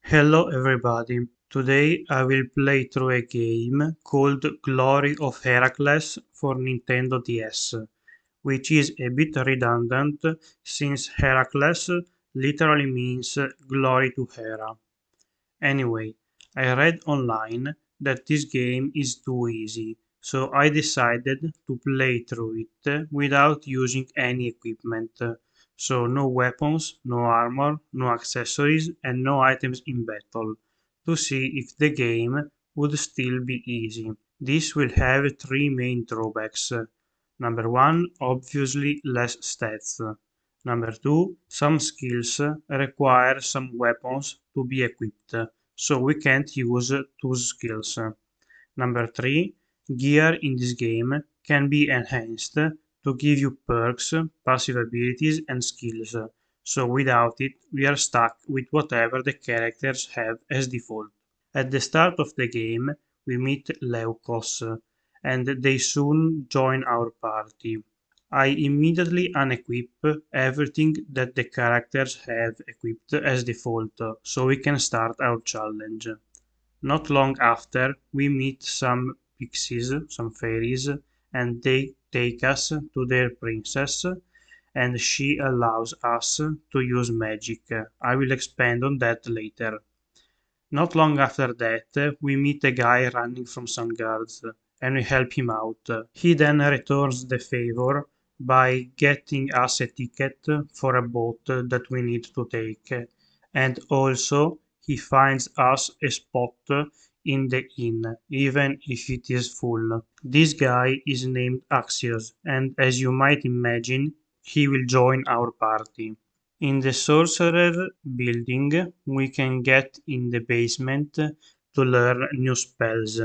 Hello everybody, today I will play through a game called Glory of Heracles for Nintendo DS, which is a bit redundant since Heracles literally means glory to Hera. Anyway, I read online that this game is too easy, so I decided to play through it without using any equipment. So no weapons, no armor, no accessories and no items in battle, to see if the game would still be easy. This will have three main drawbacks. Number one, obviously less stats. Number two, some skills require some weapons to be equipped, so we can't use those skills. Number three, gear in this game can be enhanced to give you perks, passive abilities and skills, so without it we are stuck with whatever the characters have as default. At the start of the game we meet Leucos, and they soon join our party. I immediately unequip everything that the characters have equipped as default, so we can start our challenge. Not long after, we meet some pixies, some fairies, and they take us to their princess, and she allows us to use magic. I will expand on that later. Not long after that, we meet a guy running from some guards, and we help him out. He then returns the favor by getting us a ticket for a boat that we need to take, and also he finds us a spot in the inn, even if it is full. This guy is named Axios, and as you might imagine, he will join our party. In the Sorcerer building, we can get in the basement to learn new spells.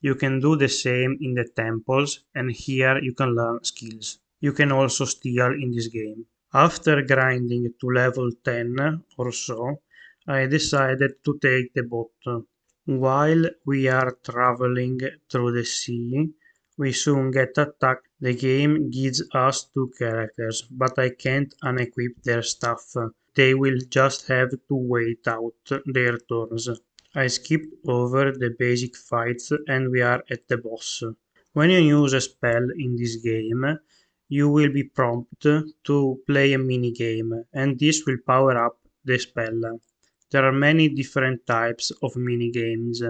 You can do the same in the temples, and here you can learn skills. You can also steal in this game. After grinding to level 10 or so, I decided to take the boat. While we are traveling through the sea, we soon get attacked. The game gives us two characters, but I can't unequip their stuff. They will just have to wait out their turns. I skipped over the basic fights and we are at the boss. When you use a spell in this game, you will be prompted to play a mini game, and this will power up the spell. There are many different types of mini games,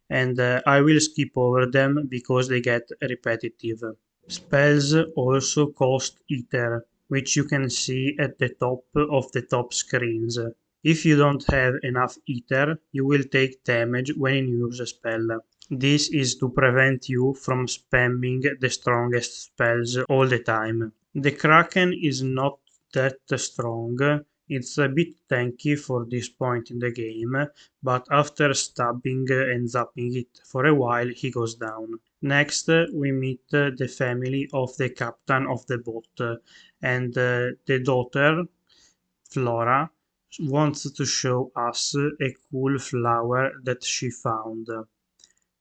and I will skip over them because they get repetitive. Spells also cost ether, which you can see at the top of the top screens. If you don't have enough ether, you will take damage when you use a spell. This is to prevent you from spamming the strongest spells all the time. The Kraken is not that strong, it's a bit tanky for this point in the game, but after stabbing and zapping it for a while he goes down. Next, we meet the family of the captain of the boat, and the daughter, Flora, wants to show us a cool flower that she found.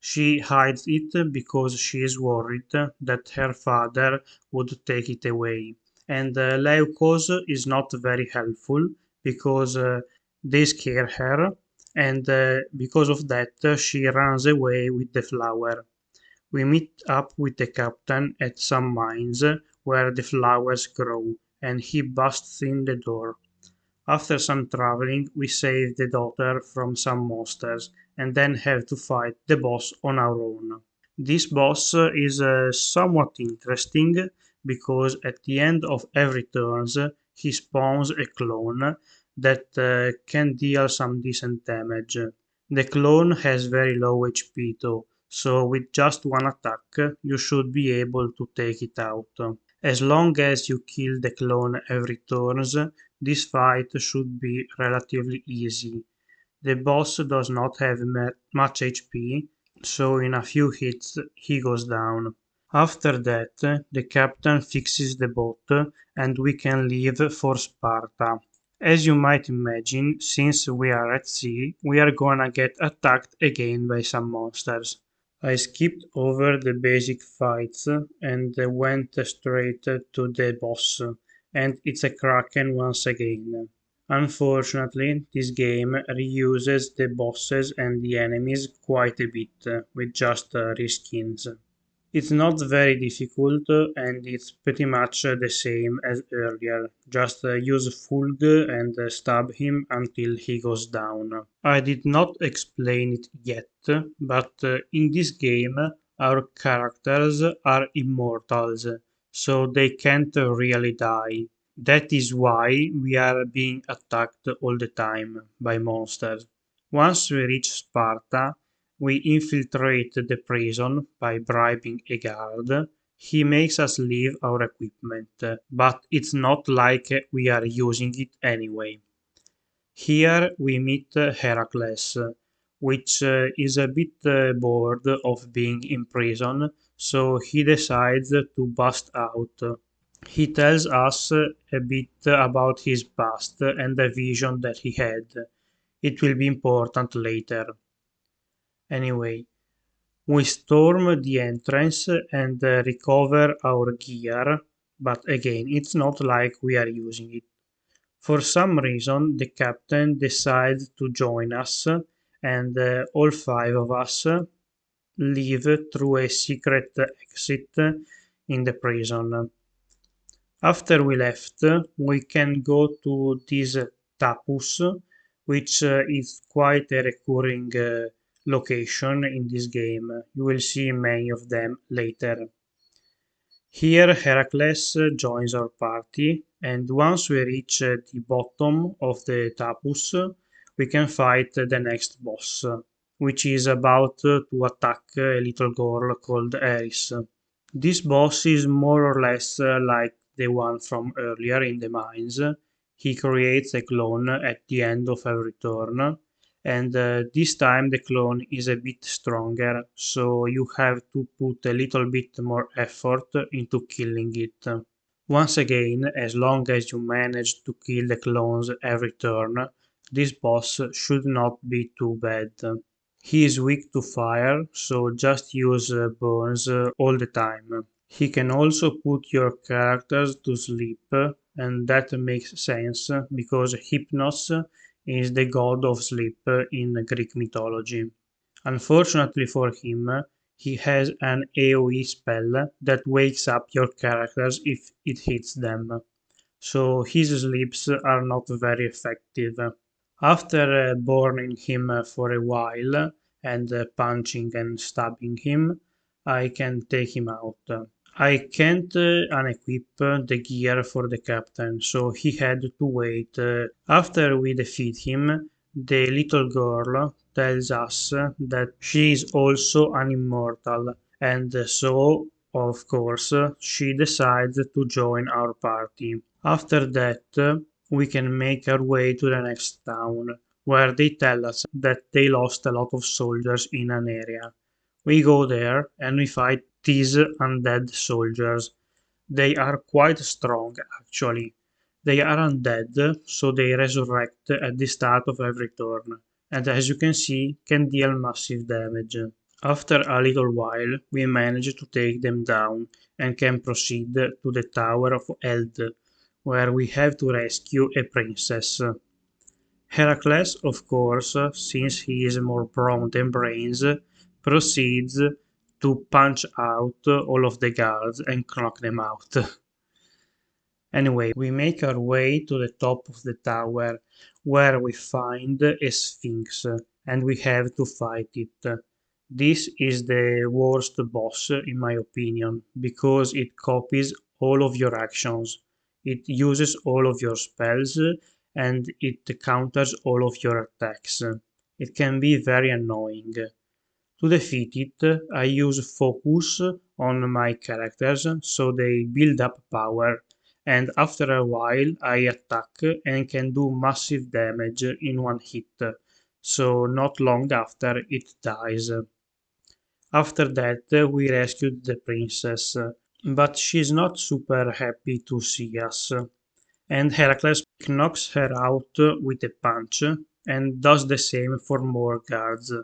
She hides it because she is worried that her father would take it away. And Leukos is not very helpful because they scare her, and because of that, she runs away with the flower. We meet up with the captain at some mines where the flowers grow, and he busts in the door. After some traveling, we save the daughter from some monsters and then have to fight the boss on our own. This boss is somewhat interesting because at the end of every turn he spawns a clone that can deal some decent damage. The clone has very low HP though, so with just one attack you should be able to take it out. As long as you kill the clone every turns, this fight should be relatively easy. The boss does not have much HP, so in a few hits he goes down. After that, the captain fixes the boat and we can leave for Sparta. As you might imagine, since we are at sea, we are gonna get attacked again by some monsters. I skipped over the basic fights and went straight to the boss, and it's a Kraken once again. Unfortunately, this game reuses the bosses and the enemies quite a bit, with just reskins. It's not very difficult and it's pretty much the same as earlier, just use Fulg and stab him until he goes down. I did not explain it yet, but in this game our characters are immortals, so they can't really die. That is why we are being attacked all the time by monsters. Once we reach Sparta, we infiltrate the prison by bribing a guard. He makes us leave our equipment, but it's not like we are using it anyway. Here we meet Heracles, which is a bit bored of being in prison, so he decides to bust out. He tells us a bit about his past and the vision that he had. It will be important later. Anyway, we storm the entrance and recover our gear, but again, it's not like we are using it. For some reason, the captain decides to join us, and all five of us leave through a secret exit in the prison. After we left, we can go to this Taphus, which is quite a recurring location in this game. You will see many of them later. Here Heracles joins our party, and once we reach the bottom of the Taphus, we can fight the next boss, which is about to attack a little girl called Eris. This boss is more or less like the one from earlier in the mines. He creates a clone at the end of every turn, and this time the clone is a bit stronger, so you have to put a little bit more effort into killing it. Once again, as long as you manage to kill the clones every turn, this boss should not be too bad. He is weak to fire, so just use burns all the time. He can also put your characters to sleep, and that makes sense because Hypnos is the god of sleep in Greek mythology. Unfortunately for him, he has an AoE spell that wakes up your characters if it hits them, so his sleeps are not very effective. After burning him for a while and punching and stabbing him, I can take him out. I can't unequip the gear for the captain, so he had to wait. After we defeat him, the little girl tells us that she is also an immortal, and so, of course, she decides to join our party. After that, we can make our way to the next town, where they tell us that they lost a lot of soldiers in an area. We go there and we fight these undead soldiers. They are quite strong, actually. They are undead, so they resurrect at the start of every turn, and as you can see, can deal massive damage. After a little while, we manage to take them down and can proceed to the Tower of Eld, where we have to rescue a princess. Heracles, of course, since he is more brawn than brains, proceeds to punch out all of the guards and knock them out. Anyway, we make our way to the top of the tower, where we find a Sphinx, and we have to fight it. This is the worst boss, in my opinion, because it copies all of your actions. It uses all of your spells, and it counters all of your attacks. It can be very annoying. To defeat it, I use focus on my characters so they build up power, and after a while I attack and can do massive damage in one hit, so not long after it dies. After that, we rescued the princess, but she's not super happy to see us, and Heracles knocks her out with a punch and does the same for more guards.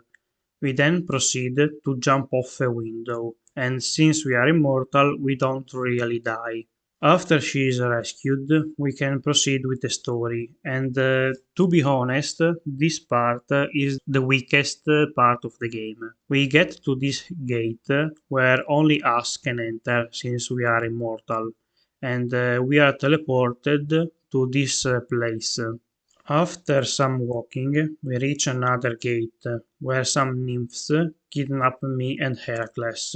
We then proceed to jump off a window, and since we are immortal, we don't really die. After she is rescued, we can proceed with the story, and to be honest, this part is the weakest part of the game. We get to this gate where only us can enter since we are immortal, and we are teleported to this place. After some walking, we reach another gate where some nymphs kidnap me and Heracles.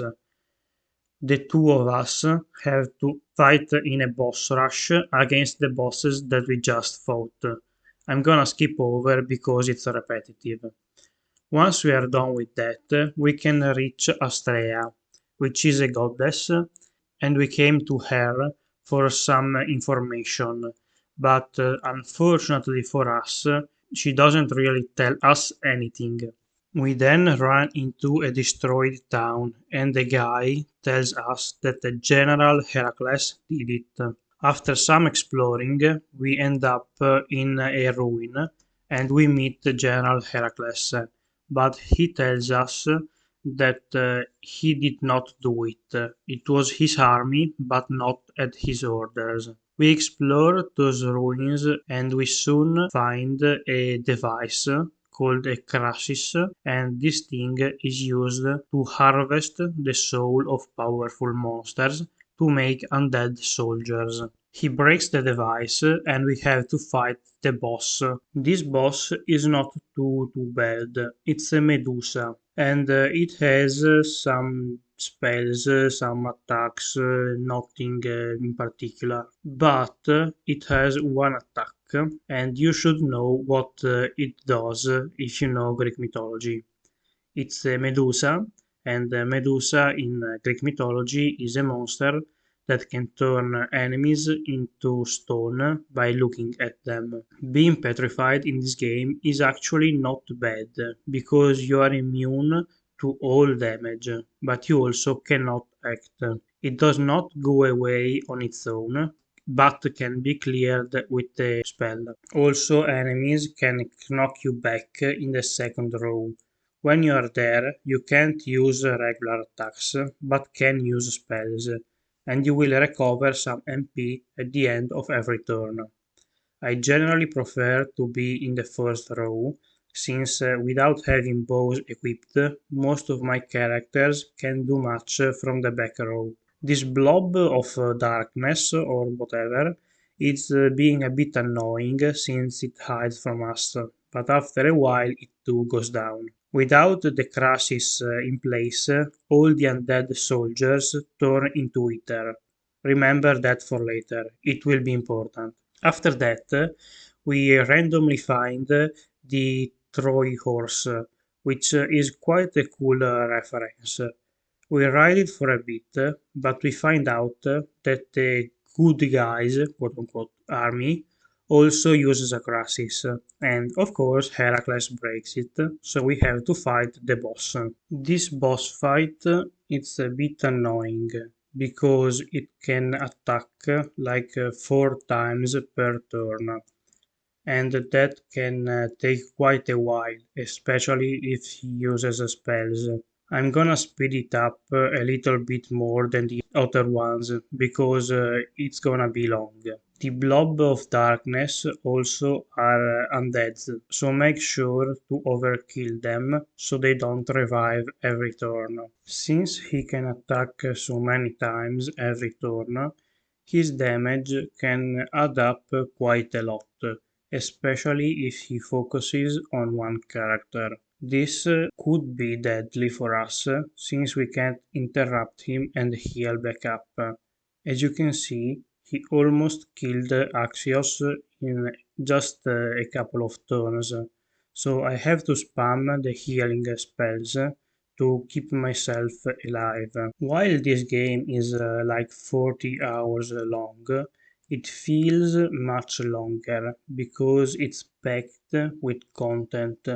The two of us have to fight in a boss rush against the bosses that we just fought. I'm gonna skip over because it's repetitive. Once we are done with that, we can reach Astrea, which is a goddess, and we came to her for some information. But unfortunately for us, she doesn't really tell us anything. We then run into a destroyed town, and the guy tells us that the General Heracles did it. After some exploring, we end up in a ruin and we meet General Heracles, but he tells us that he did not do it. It was his army, but not at his orders. We explore those ruins and we soon find a device called a Krasis, and this thing is used to harvest the soul of powerful monsters to make undead soldiers. He breaks the device and we have to fight the boss. This boss is not too bad. It's a Medusa and it has some spells, some attacks, nothing in particular. But it has one attack and you should know what it does if you know Greek mythology. It's a Medusa, and Medusa in Greek mythology is a monster that can turn enemies into stone by looking at them. Being petrified in this game is actually not bad, because you are immune to all damage, but you also cannot act. It does not go away on its own, but can be cleared with a spell. Also, enemies can knock you back in the second row. When you are there, you can't use regular attacks, but can use spells, and you will recover some MP at the end of every turn. I generally prefer to be in the first row, since without having bows equipped, most of my characters can do much from the back row. This blob of darkness, or whatever, is being a bit annoying since it hides from us, but after a while it too goes down. Without the crashes in place, all the undead soldiers turn into ether. Remember that for later, it will be important. After that, we randomly find the Troy horse, which is quite a cool reference. We ride it for a bit, but we find out that the good guys, quote unquote, army also uses a crisis, and of course Heracles breaks it, so we have to fight the boss. This boss fight it's a bit annoying because it can attack like 4 times per turn, and that can take quite a while, especially if he uses spells. I'm gonna speed it up a little bit more than the other ones because it's gonna be long. The blob of darkness also are undeads, so make sure to overkill them so they don't revive every turn. Since he can attack so many times every turn, his damage can add up quite a lot, especially if he focuses on one character. This could be deadly for us since we can't interrupt him and heal back up. As you can see, he almost killed Axios in just a couple of turns, so I have to spam the healing spells to keep myself alive. While this game is like 40 hours long, it feels much longer because it's packed with content.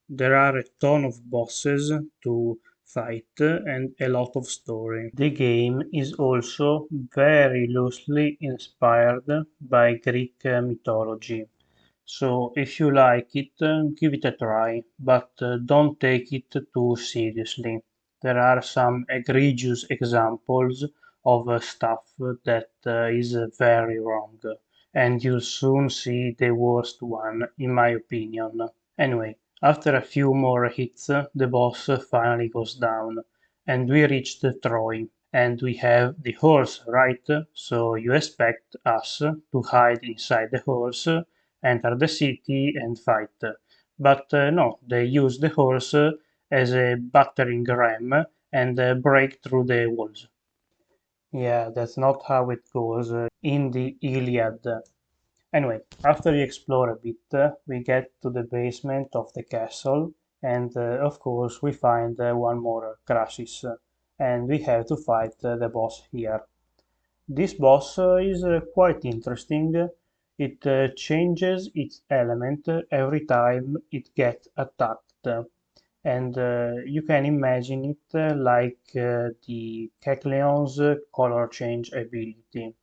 There are a ton of bosses to fight and a lot of story. The game is also very loosely inspired by Greek mythology. So if you like it, give it a try, but don't take it too seriously. There are some egregious examples of stuff that is very wrong, and you'll soon see the worst one, in my opinion. Anyway, after a few more hits, the boss finally goes down, and we reach Troy. And we have the horse, right? So you expect us to hide inside the horse, enter the city, and fight. But no, they use the horse as a battering ram and break through the walls. Yeah, that's not how it goes in the Iliad. Anyway, after we explore a bit, we get to the basement of the castle, and of course we find one more crisis, and we have to fight the boss here. This boss is quite interesting. It changes its element every time it gets attacked, and you can imagine it like the Kecleon's color change ability.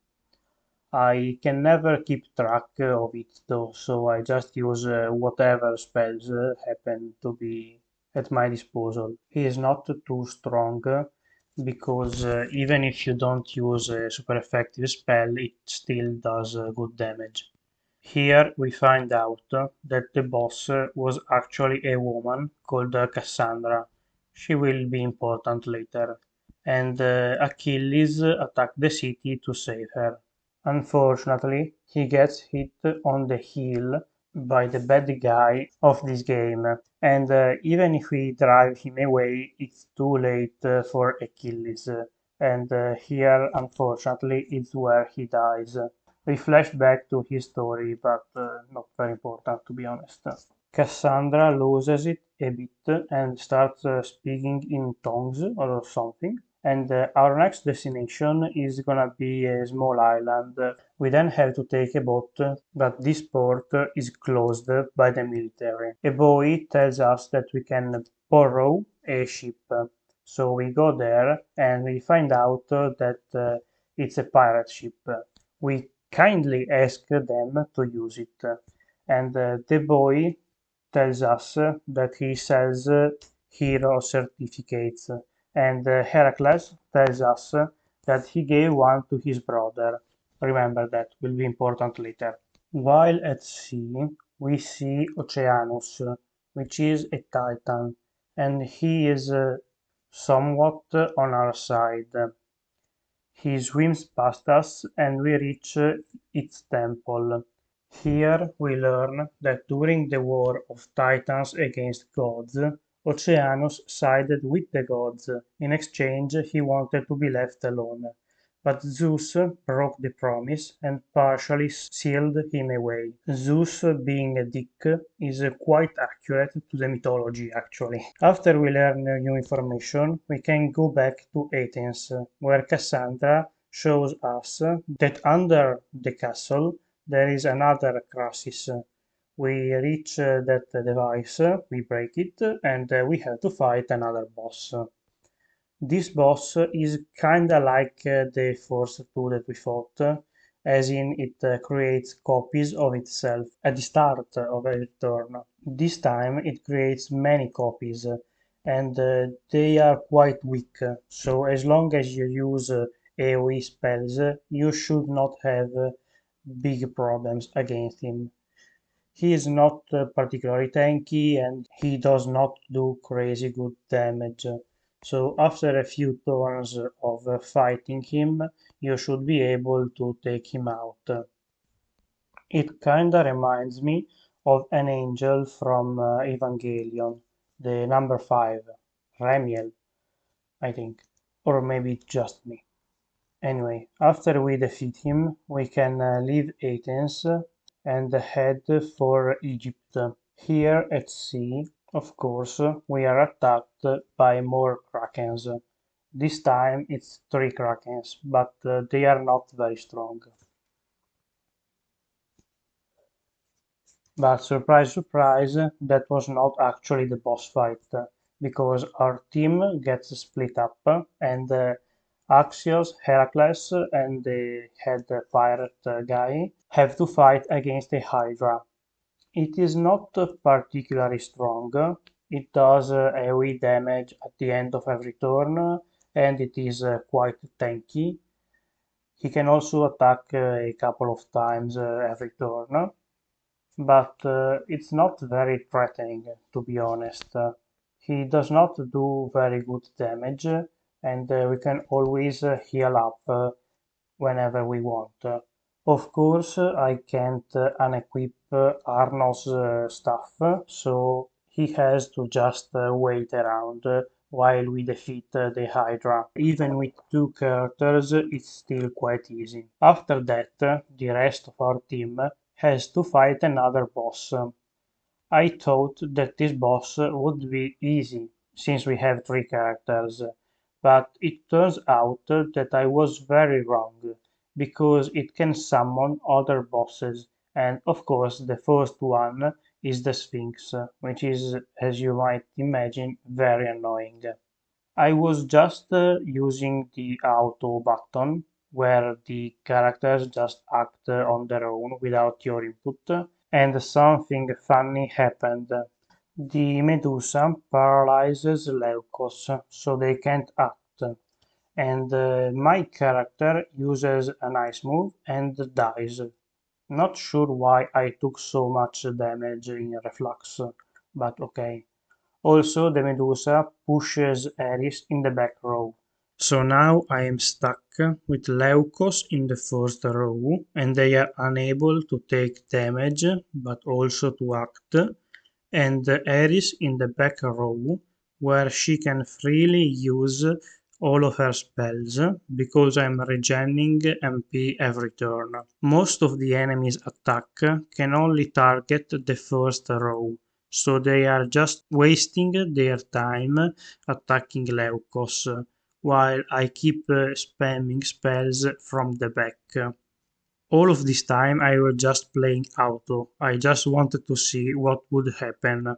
I can never keep track of it though, so I just use whatever spells happen to be at my disposal. He is not too strong because even if you don't use a super effective spell, it still does good damage. Here we find out that the boss was actually a woman called Cassandra. She will be important later. And Achilles attacked the city to save her. Unfortunately, he gets hit on the heel by the bad guy of this game, and even if we drive him away, it's too late for Achilles. And here, unfortunately, is where he dies. We flash back to his story, but not very important to be honest. Cassandra loses it a bit and starts speaking in tongues or something. And our next destination is gonna be a small island. We then have to take a boat, but this port is closed by the military. A boy tells us that we can borrow a ship. So we go there and we find out that it's a pirate ship. We kindly ask them to use it. And the boy tells us that he sells hero certificates, and Heracles tells us that he gave one to his brother. Remember that, will be important later. While at sea, we see Oceanus, which is a titan, and he is somewhat on our side. He swims past us and we reach its temple. Here we learn that during the war of Titans against gods, Oceanus sided with the gods. In exchange, he wanted to be left alone. But Zeus broke the promise and partially sealed him away. Zeus, being a dick, is quite accurate to the mythology, actually. After we learn new information, we can go back to Athens, where Cassandra shows us that under the castle there is another crisis. We reach that device, we break it, and we have to fight another boss. This boss is kinda like the first two that we fought, as in it creates copies of itself at the start of every turn. This time it creates many copies, and they are quite weak, so as long as you use AoE spells, you should not have big problems against him. He is not particularly tanky and he does not do crazy good damage. So after a few turns of fighting him, you should be able to take him out. It kinda reminds me of an angel from Evangelion, the number 5, Ramiel, I think. Or maybe just me. Anyway, after we defeat him, we can leave Athens and head for Egypt. Here at sea, of course, we are attacked by more Krakens. This time it's 3 Krakens, but they are not very strong. But surprise, surprise, that was not actually the boss fight, because our team gets split up and Axios, Heracles, and the head pirate guy have to fight against a Hydra. It is not particularly strong. It does AoE damage at the end of every turn, and it is quite tanky. He can also attack a couple of times every turn, but it's not very threatening, to be honest. He does not do very good damage, and we can always heal up whenever we want. Of course, I can't unequip Arno's stuff, so he has to just wait around while we defeat the Hydra. Even with two characters, it's still quite easy. After that, the rest of our team has to fight another boss. I thought that this boss would be easy, since we have three characters, but it turns out that I was very wrong, because it can summon other bosses, and of course the first one is the Sphinx, which is, as you might imagine, very annoying. I was just using the auto button, where the characters just act on their own without your input, and something funny happened. The Medusa paralyzes Leucos, so they can't act, and my character uses an ice move and dies. Not sure why I took so much damage in reflux, but okay. Also, the Medusa pushes Ares in the back row. So now I am stuck with Leucos in the first row, and they are unable to take damage, but also to act, and Ares in the back row, where she can freely use all of her spells, because I'm regenerating MP every turn. Most of the enemies' attack can only target the first row, so they are just wasting their time attacking Leucos, while I keep spamming spells from the back. All of this time I was just playing auto, I just wanted to see what would happen.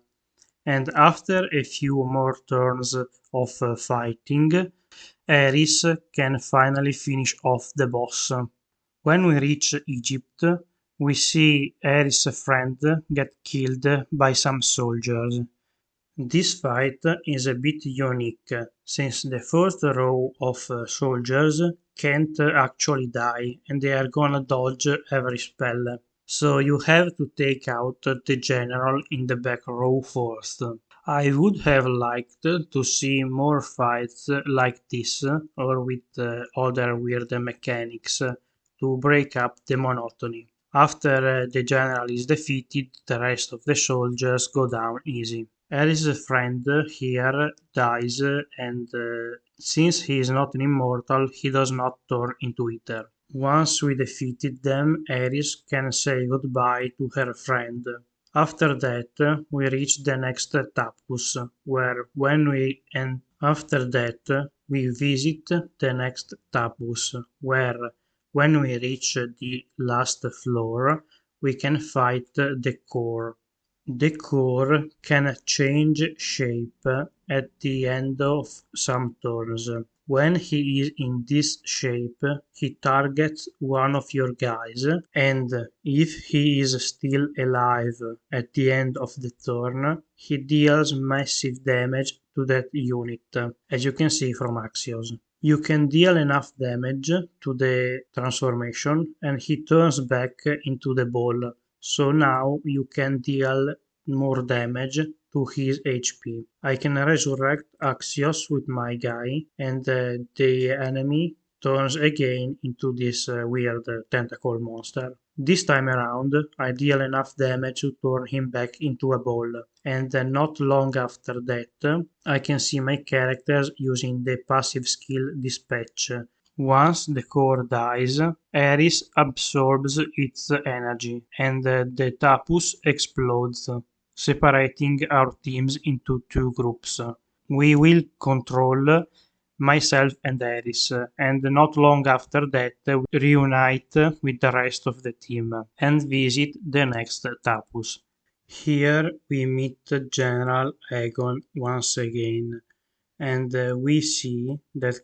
And after a few more turns of fighting, Ares can finally finish off the boss. When we reach Egypt, we see Ares' friend get killed by some soldiers. This fight is a bit unique, since the first row of soldiers can't actually die, and they are gonna dodge every spell. So you have to take out the general in the back row first. I would have liked to see more fights like this, or with other weird mechanics, to break up the monotony. After the general is defeated, the rest of the soldiers go down easy. Ares' friend here dies, and since he is not an immortal, he does not turn into ether. Once we defeated them, Ares can say goodbye to her friend. After that, we reach the next Taphus, where when we and after that we visit the next Taphus, where when we reach the last floor, we can fight the core. The core can change shape at the end of some turns. When he is in this shape, he targets one of your guys, and if he is still alive at the end of the turn, he deals massive damage to that unit, as you can see from Axios. You can deal enough damage to the transformation, and he turns back into the ball, so now you can deal more damage to his HP. I can resurrect Axios with my guy, and the enemy turns again into this weird tentacle monster. This time around, I deal enough damage to turn him back into a ball, and not long after that, I can see my characters using the passive skill Dispatch. Once the core dies, Ares absorbs its energy, and the Taphus explodes, separating our teams into two groups. We will control myself and Ares, and not long after that we reunite with the rest of the team and visit the next Taphus. Here we meet General Agon once again, and we see that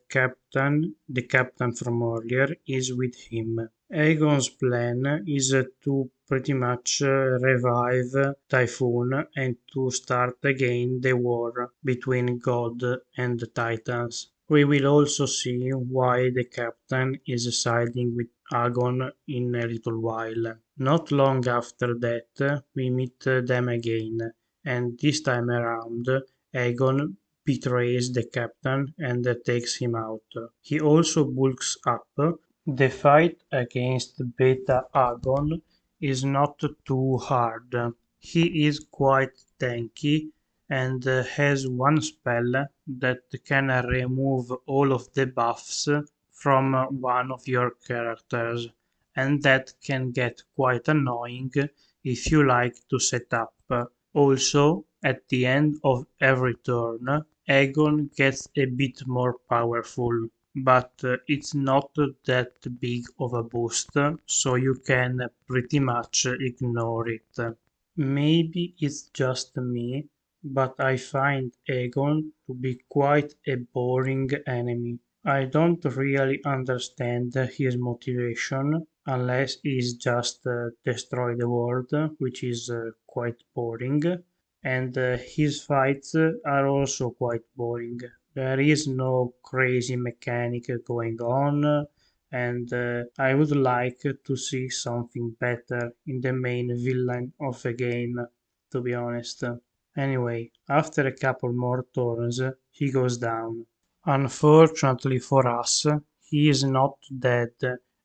the captain from earlier, is with him. Agon's plan is to pretty much revive Typhon and to start again the war between God and the Titans. We will also see why the captain is siding with Agon in a little while. Not long after that, we meet them again, and this time around, Agon betrays the captain and takes him out. He also bulks up. The fight against Beta Agon is not too hard. He is quite tanky and has one spell that can remove all of the buffs from one of your characters, and that can get quite annoying if you like to set up. Also, at the end of every turn, Agon gets a bit more powerful, but it's not that big of a boost, so you can pretty much ignore it. Maybe it's just me, but I find Agon to be quite a boring enemy. I don't really understand his motivation unless he's just destroy the world, which is quite boring, and his fights are also quite boring. There is no crazy mechanic going on, and I would like to see something better in the main villain of the game, to be honest. Anyway, after a couple more turns, he goes down. Unfortunately for us, he is not dead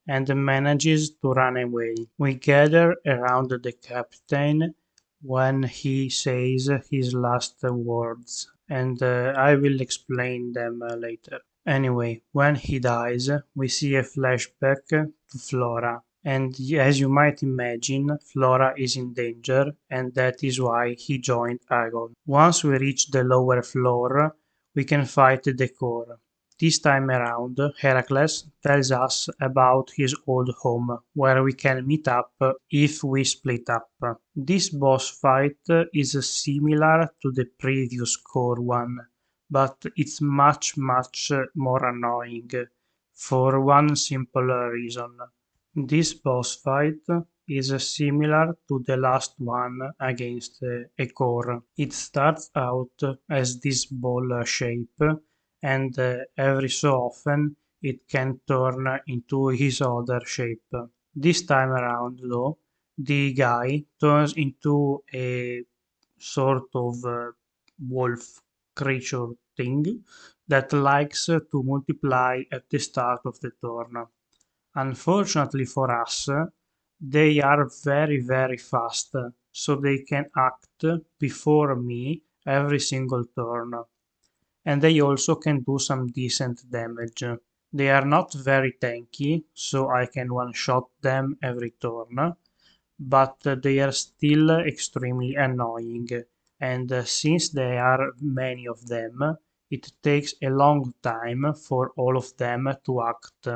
and manages to run away. We gather around the captain when he says his last words, and I will explain them later. Anyway, when he dies, we see a flashback to Flora, and as you might imagine, Flora is in danger, and that is why he joined Agon. Once we reach the lower floor, we can fight the core. This time around, Heracles tells us about his old home, where we can meet up if we split up. This boss fight is similar to the previous core one, but it's much more annoying for one simple reason. This boss fight is similar to the last one against a core. It starts out as this ball shape, and every so often it can turn into his other shape. This time around, though, the guy turns into a sort of wolf creature thing that likes to multiply at the start of the turn. Unfortunately for us, they are very fast, so they can act before me every single turn, and they also can do some decent damage. They are not very tanky, so I can one-shot them every turn, but they are still extremely annoying, and since there are many of them, it takes a long time for all of them to act,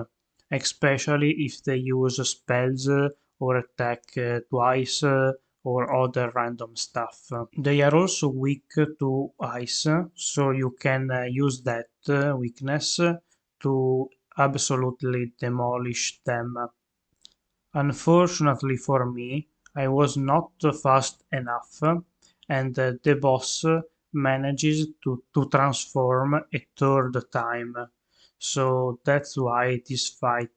especially if they use spells or attack twice or other random stuff. They are also weak to ice, so you can use that weakness to absolutely demolish them. Unfortunately for me, I was not fast enough, and the boss manages to transform a third time. So that's why this fight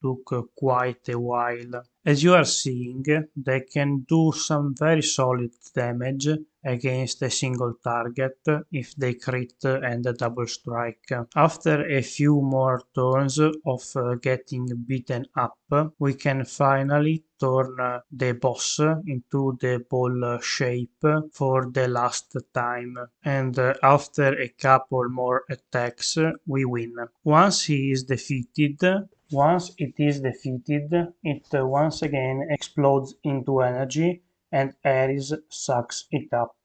took quite a while. As you are seeing, they can do some very solid damage against a single target if they crit and double strike. After a few more turns of getting beaten up, we can finally turn the boss into the ball shape for the last time, and after a couple more attacks, we win. Once it is defeated, it once again explodes into energy and Ares sucks it up.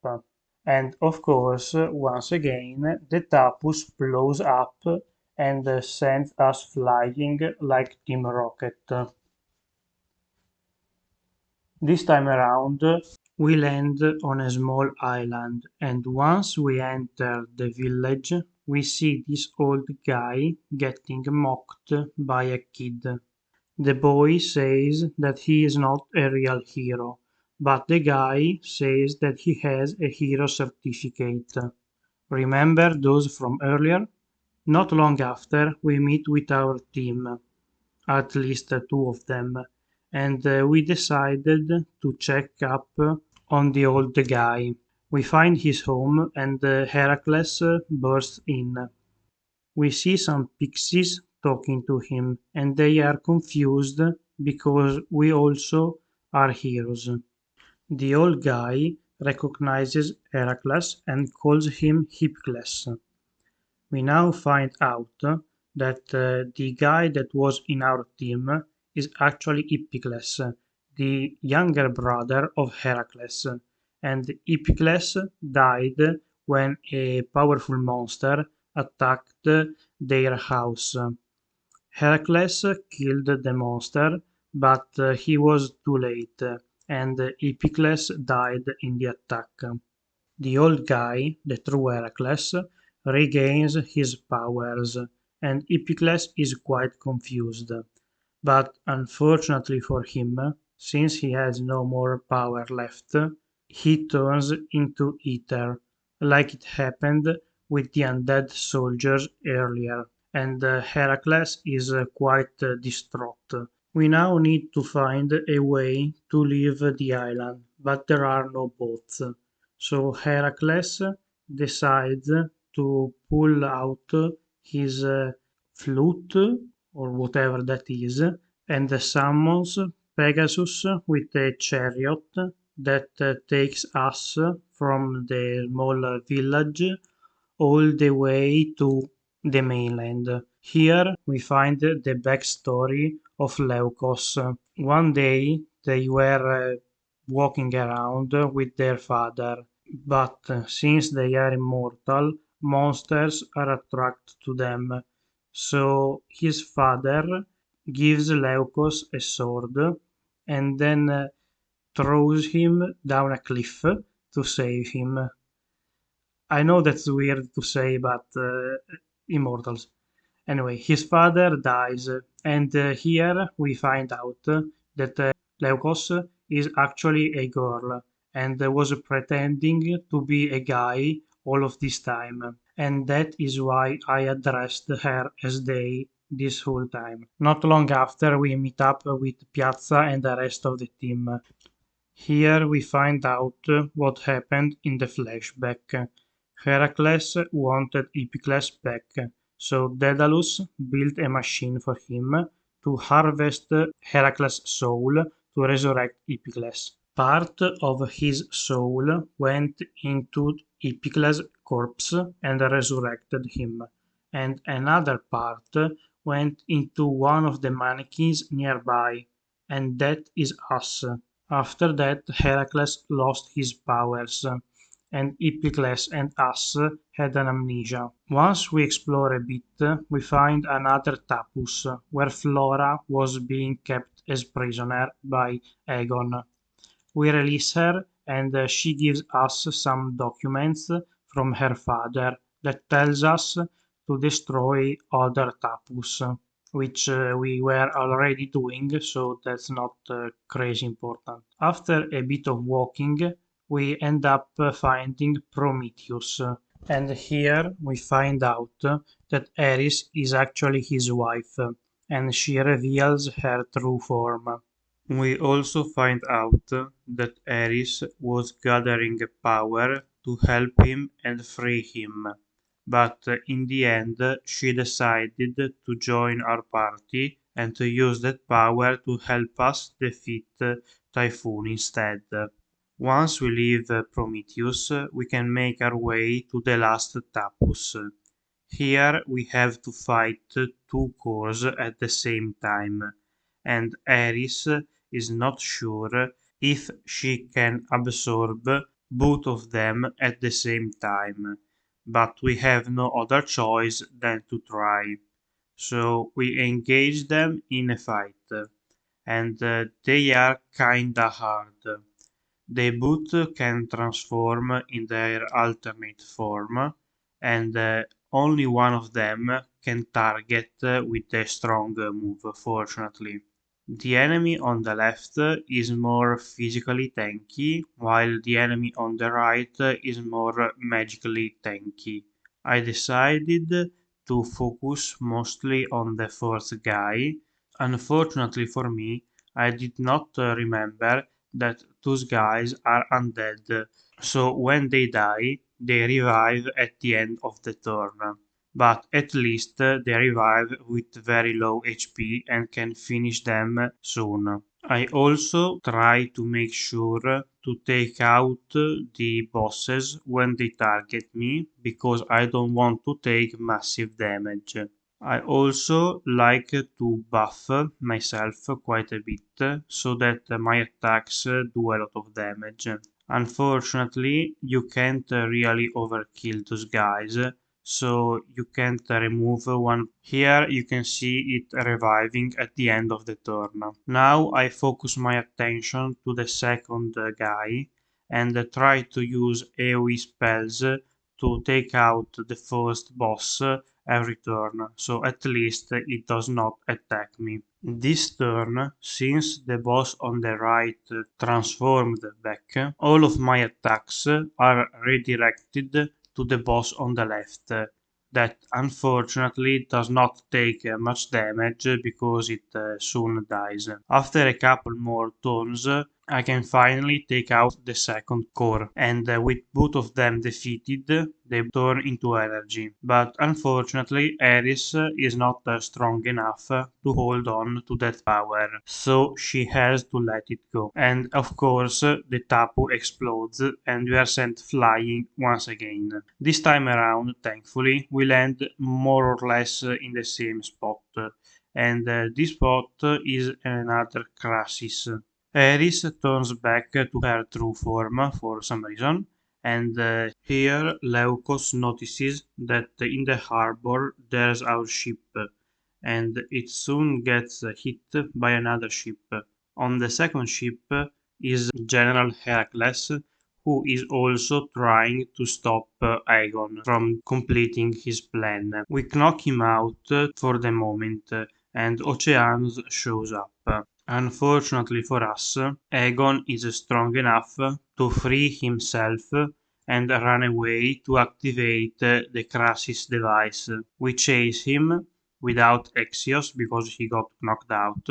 And of course, once again, the Taphus blows up and sends us flying like Team Rocket. This time around, we land on a small island, and once we enter the village, we see this old guy getting mocked by a kid. The boy says that he is not a real hero, but the guy says that he has a hero certificate. Remember those from earlier? Not long after, we meet with our team, at least two of them, and we decided to check up on the old guy. We find his home and Heracles bursts in. We see some pixies talking to him, and they are confused because we also are heroes. The old guy recognizes Heracles and calls him Hypnos. We now find out that the guy that was in our team is actually Iphicles, the younger brother of Heracles, and Iphicles died when a powerful monster attacked their house. Heracles killed the monster, but he was too late, and Iphicles died in the attack. The old guy, the true Heracles, regains his powers, and Iphicles is quite confused. But unfortunately for him, since he has no more power left, he turns into ether, like it happened with the undead soldiers earlier, and Heracles is quite distraught. We now need to find a way to leave the island, but there are no boats. So Heracles decides to pull out his flute or whatever that is and summons Pegasus with a chariot that takes us from the small village all the way to the mainland. Here we find the backstory of Leucos. One day they were walking around with their father, but since they are immortal, monsters are attracted to them. So his father gives Leucos a sword and then throws him down a cliff to save him. I know that's weird to say, but immortals. Anyway, his father dies, and here we find out that Leukos is actually a girl and was pretending to be a guy all of this time. And that is why I addressed her as they this whole time. Not long after, we meet up with Piazza and the rest of the team. Here we find out what happened in the flashback. Heracles wanted Iphicles back, so Daedalus built a machine for him to harvest Heracles' soul to resurrect Iphicles. Part of his soul went into Iphicles' corpse and resurrected him, and another part went into one of the mannequins nearby, and that is us. After that, Heracles lost his powers, and Iphicles and us had an amnesia. Once we explore a bit, we find another Taphus, where Flora was being kept as prisoner by Agon. We release her, and she gives us some documents from her father that tells us to destroy other Taphus, which we were already doing, so that's not crazy important. After a bit of walking, we end up finding Prometheus, and here we find out that Eris is actually his wife, and she reveals her true form. We also find out that Eris was gathering power to help him and free him, but in the end she decided to join our party and to use that power to help us defeat Typhon instead. Once we leave Prometheus, we can make our way to the last Taphus. Here we have to fight two cores at the same time, and Eris is not sure if she can absorb both of them at the same time, but we have no other choice than to try. So we engage them in a fight, and they are kinda hard. They both can transform in their alternate form, and only one of them can target with a strong move, fortunately. The enemy on the left is more physically tanky, while the enemy on the right is more magically tanky. I decided to focus mostly on the fourth guy. Unfortunately for me, I did not remember that those guys are undead, so when they die, they revive at the end of the turn. But at least they revive with very low HP and can finish them soon. I also try to make sure to take out the bosses when they target me because I don't want to take massive damage. I also like to buff myself quite a bit so that my attacks do a lot of damage. Unfortunately, you can't really overkill those guys, so you can't remove one. Here you can see it reviving at the end of the turn. Now I focus my attention to the second guy and try to use AoE spells to take out the first boss every turn, so at least it does not attack me. This turn, since the boss on the right transformed back, all of my attacks are redirected to the boss on the left, that unfortunately does not take much damage because it soon dies. After a couple more turns, I can finally take out the second core, and with both of them defeated, they turn into energy. But unfortunately, Ares is not strong enough to hold on to that power, so she has to let it go. And of course, the Tapu explodes, and we are sent flying once again. This time around, thankfully, we land more or less in the same spot, and this spot is another crisis. Ares turns back to her true form for some reason, and here Leukos notices that in the harbor there's our ship, and it soon gets hit by another ship. On the second ship is General Heracles, who is also trying to stop Agon from completing his plan. We knock him out for the moment, and Oceanus shows up. Unfortunately for us, Agon is strong enough to free himself and run away to activate the Krasis device. We chase him without Exios because he got knocked out,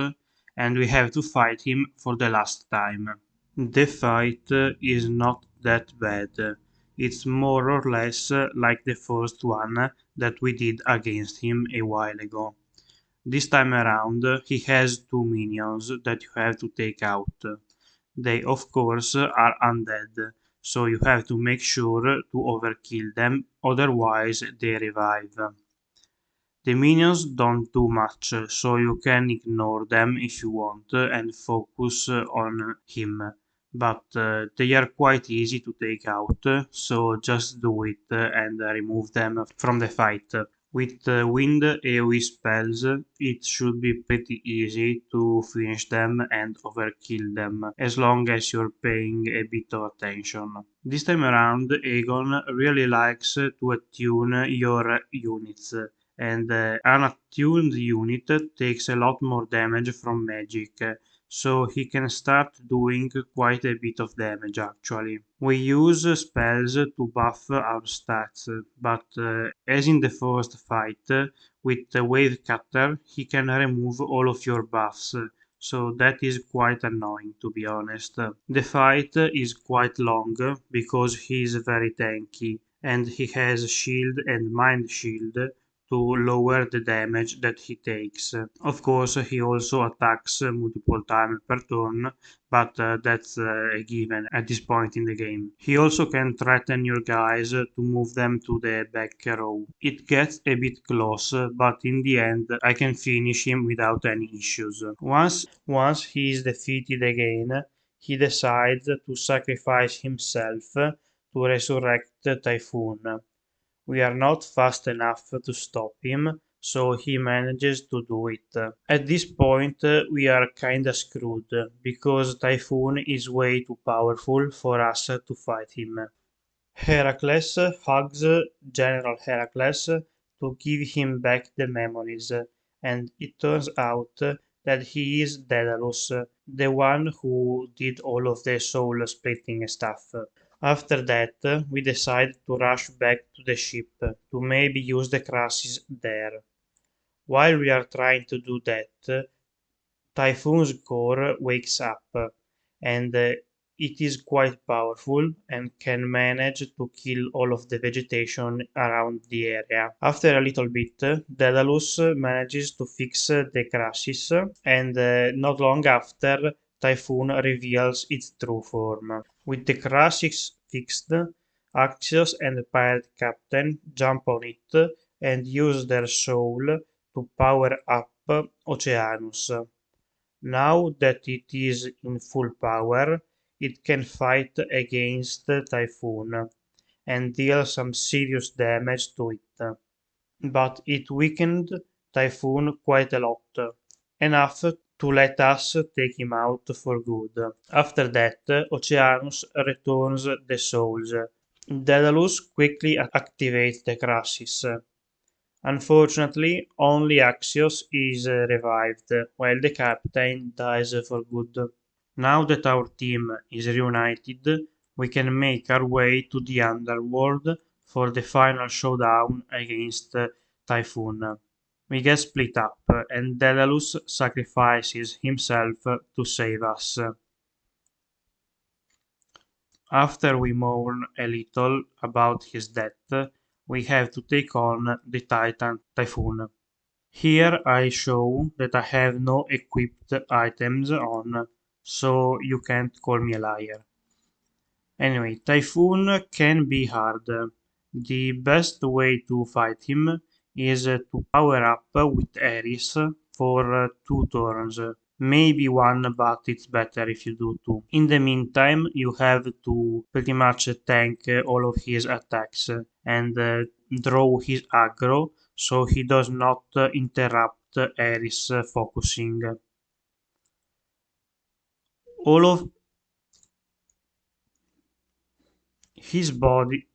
and we have to fight him for the last time. The fight is not that bad. It's more or less like the first one that we did against him a while ago. This time around, he has two minions that you have to take out. They, of course, are undead, so you have to make sure to overkill them, otherwise they revive. The minions don't do much, so you can ignore them if you want and focus on him. But they are quite easy to take out, so just do it and remove them from the fight. With wind AoE spells, it should be pretty easy to finish them and overkill them, as long as you're paying a bit of attention. This time around, Agon really likes to attune your units, and an attuned unit takes a lot more damage from magic, so he can start doing quite a bit of damage actually. We use spells to buff our stats, but as in the first fight, with the Wave Cutter he can remove all of your buffs, so that is quite annoying to be honest. The fight is quite long because he is very tanky, and he has shield and mind shield to lower the damage that he takes. Of course, he also attacks multiple times per turn, but that's a given at this point in the game. He also can threaten your guys to move them to the back row. It gets a bit close, but in the end I can finish him without any issues. Once he is defeated again, he decides to sacrifice himself to resurrect Typhon. We are not fast enough to stop him, so he manages to do it. At this point, we are kinda screwed, because Typhon is way too powerful for us to fight him. Heracles hugs General Heracles to give him back the memories, and it turns out that he is Daedalus, the one who did all of the soul splitting stuff. After that, we decide to rush back to the ship to maybe use the crashes there. While we are trying to do that, Taphus Core wakes up, and it is quite powerful and can manage to kill all of the vegetation around the area. After a little bit, Daedalus manages to fix the crashes, and not long after, Typhon reveals its true form. With the crashes fixed, Axios and the pirate captain jump on it and use their soul to power up Oceanus. Now that it is in full power, it can fight against Typhon and deal some serious damage to it. But it weakened Typhon quite a lot, enough to let us take him out for good. After that, Oceanus returns the souls. Daedalus quickly activates the crashes. Unfortunately, only Axios is revived, while the captain dies for good. Now that our team is reunited, we can make our way to the underworld for the final showdown against Typhon. We get split up, and Daedalus sacrifices himself to save us. After we mourn a little about his death, we have to take on the Titan Typhon. Here I show that I have no equipped items on, so you can't call me a liar. Anyway, Typhon can be hard. The best way to fight him is to power up with Ares for 2 turns. Maybe one, but it's better if you do two. In the meantime, you have to pretty much tank all of his attacks and draw his aggro so he does not interrupt Ares focusing. All of his body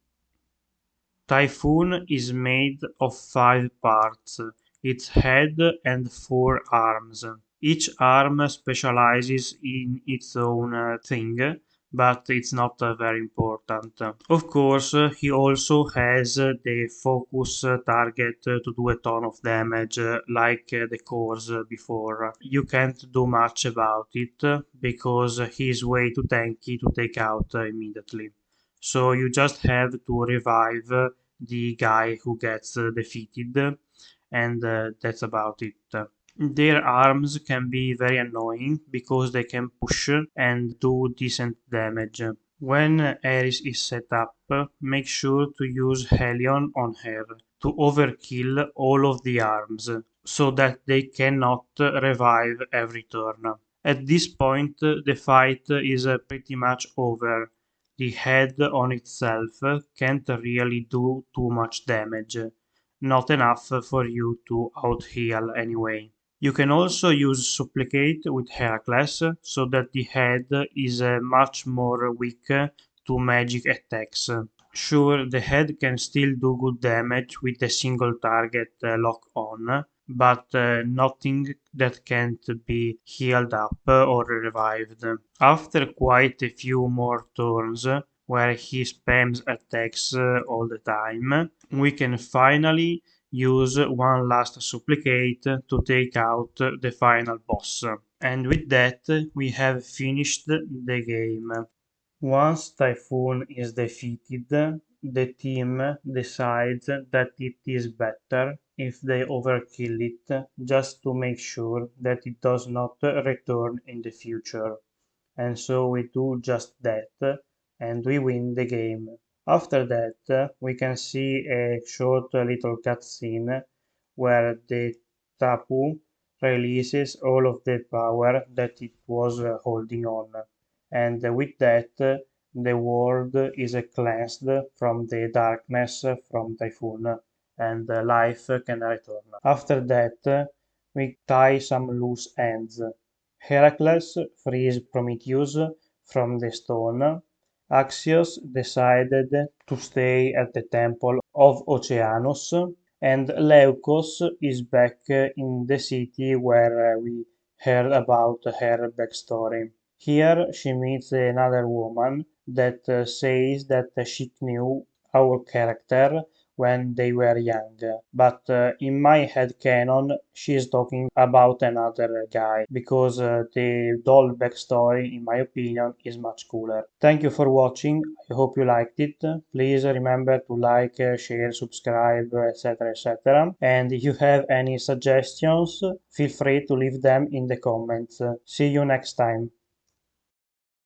Typhon is made of 5 parts, its head and 4 arms. Each arm specializes in its own thing, but it's not very important. Of course, he also has the focus target to do a ton of damage, like the cores before. You can't do much about it because he's way too tanky to take out immediately. So you just have to revive the guy who gets defeated, and that's about it. Their arms can be very annoying because they can push and do decent damage. When Ares is set up, make sure to use Helion on her to overkill all of the arms so that they cannot revive every turn. At this point, the fight is pretty much over. The head on itself can't really do too much damage, not enough for you to out-heal anyway. You can also use Supplicate with Heracles so that the head is much more weak to magic attacks. Sure, the head can still do good damage with a single target lock on, but nothing that can't be healed up or revived. After quite a few more turns, where he spams attacks all the time, we can finally use one last supplicate to take out the final boss. And with that, we have finished the game. Once Typhon is defeated, the team decides that it is better if they overkill it just to make sure that it does not return in the future. And so we do just that, and we win the game. After that, we can see a short little cutscene where the Tapu releases all of the power that it was holding on, and with that, the world is cleansed from the darkness from Typhon, and life can return. After that, we tie some loose ends. Heracles frees Prometheus from the stone. Axios decided to stay at the temple of Oceanus, and Leukos is back in the city where we heard about her backstory. Here she meets another woman that says that she knew our character when they were young. But in my head canon, she is talking about another guy because the doll backstory, in my opinion, is much cooler. Thank you for watching. I hope you liked it. Please remember to like, share, subscribe, etc. etc. And if you have any suggestions, feel free to leave them in the comments. See you next time.